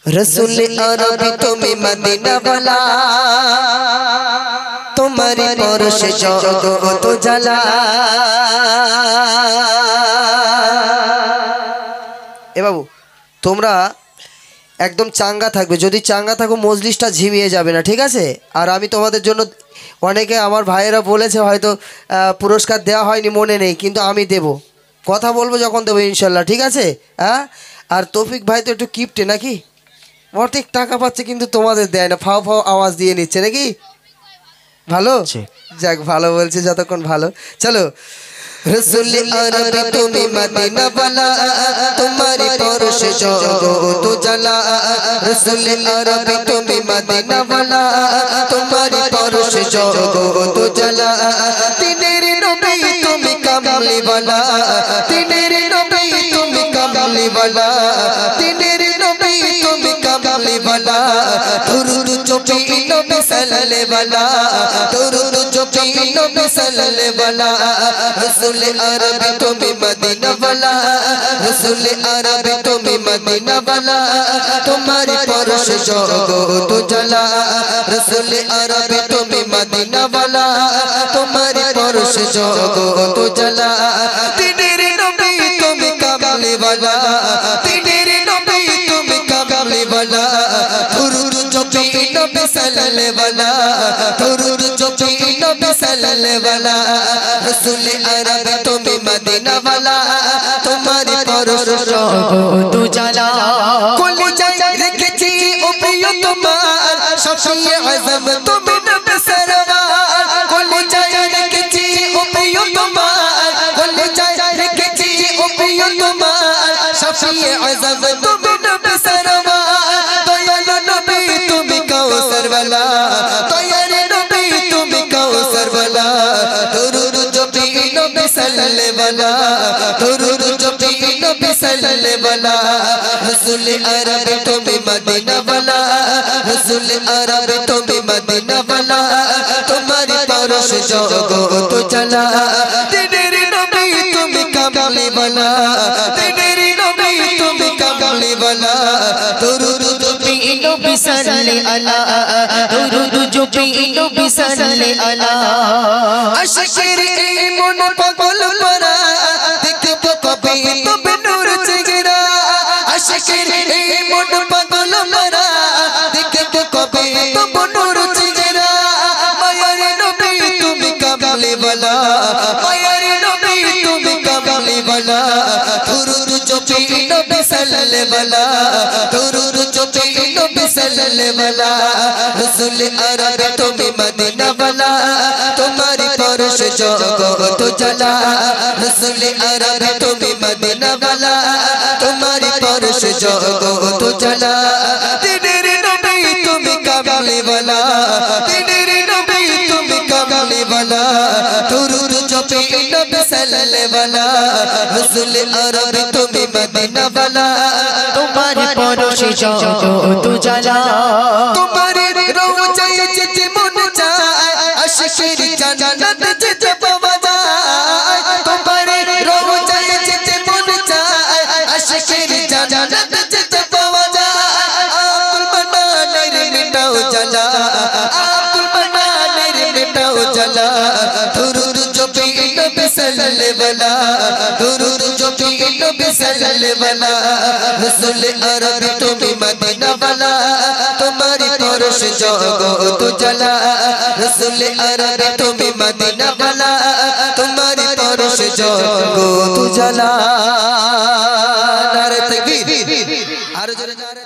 रसूल अरबी तुम्हें मदीना वाला तुम्हारी परश जगत जला। ए बाबू তোমরা একদম চাঙ্গা থাকবে, যদি চাঙ্গা থাকো মজলিসটা ঝিমিয়ে যাবে না, ঠিক আছে? আর আমি তোমাদের জন্য অনেকে আমার ভাইয়েরা বলেছে হয়তো পুরস্কার দেওয়া হয়নি, মনে নেই, কিন্তু আমি দেব, কথা বলবো যখন দেবো ইনশাল্লাহ, ঠিক আছে? হ্যাঁ, আর তৌফিক ভাই তো একটু কিপটে নাকি, অর্ধেক টাকা পাচ্ছে কিন্তু তোমাদের দেয় না, ফাও ফাও আওয়াজ দিয়ে নিচ্ছে নাকি? ভালো, যাক ভালো বলছে যতক্ষণ ভালো। চলো। रसूल अरबी तुम्हें मदीना वाला तुम्हारी परश जगत जला। रसूल अरबी तुम्हें मदीना वाला तुम्हारी परश जगत जला। तिनेर नबी तुम्हें कमली वाला, तिनेर नबी तुम्हें कमली वाला, तिनेर नबी तुम्हें कमली वाला। दुरूद चुपी नबी सल्ले वाला, दुरूद चुपी नबी सल्ले वाला। रसूल अरबी तुम्हें मदीना वाला, रसूल अरबी तुम्हें मदीना वाला तुम्हारी परश जगत जला। रसूल अरबी तुम्हें मदीना वाला तुम्हारी परश जगत जला। तिनेर नबी तुम्हें कमली वाला, तिनेर नबी तुम्हें कमली वाला। दुरूद चुपी नबी सल्ले वाला, दुरूद चुपी नबी सल्ले वाला। रसूल अरबी तुम्हें मदीना वाला तुम्हारी परश जगत जला। कुल जगह रेखेছি ও প্রিয় তোমার শফিয়ে আযম তুমি নবী সরওয়ার। কুল জগহ রেখেছি ও প্রিয় তোমার, কুল জগহ রেখেছি ও প্রিয় তোমার শফিয়ে আযম তুমি নবী সরওয়ার। দয়ালু নবী তুমি কাউসার वाला, দয়ালু নবী তুমি কাউসার वाला। दुरूद चुपी नबी सल्ले वाला, दुरूद चुपी नबी सल्ले वाला। रसूल अरबी तुम्हें मदीना वाला, रसूल अरबी तुम्हें मदीना वाला तुम्हारी परश जगत जला। तिनेर नबी तुम्हें कमली वाला, तिनेर नबी तुम्हें कमली वाला। दुरूद चुपी नबी सल्ले अला, दुरूद चुपी नबी सल्ले अला। आशिकेर मन पागल परा देखबो कभी तबे नूर चेहरा। आशिकेर मन पागल परा देखबो कभी तबे नूर चेहरा। मायार नबी तुम्हें कमली वाला, मायार नबी तुम्हें कमली वाला। दुरूद चुपी नबी सल्ले वाला, दुरूद चुपी नबी सल्ले वाला। रसूल अरबी तुम्हें मदीना वाला तुम्हारी परश जगत जला। रसूल अरबी तुम्हें मदीना वाला तुम्हारी परश जगत जला। तिनेर नबी तुम्हें कमली वाला, तिनेर नबी तुम्हें कमली वाला। दुरूद चुपी नबी सल्ले वाला। रसूल अरबी तुम्हें मदीना वाला तुम्हारी परश जगत जला। तुम्हारी रोज़ाए जिते मन जाए आशिकेर जन्नत जिते पावा जाए। तुम्हारी रोज़ाए जिते मन जाए आशिकेर जन्नत जिते पावा जाए। आकुल बनाने रे मिटाओ जला, आकुल बनाने रे मिटाओ जला। दुरूद चुपी नबी सल्ले वाला, दुरूद चुपी नबी सल्ले वाला। रसूल अरबी तुम्हें मदीना वाला तुम्हारी परश जगत जला। रसूल अरबी तुम्हें मदीना वाला तुम्हारी परश जगत जला। नारे तकबीर, आरो जोरे नारे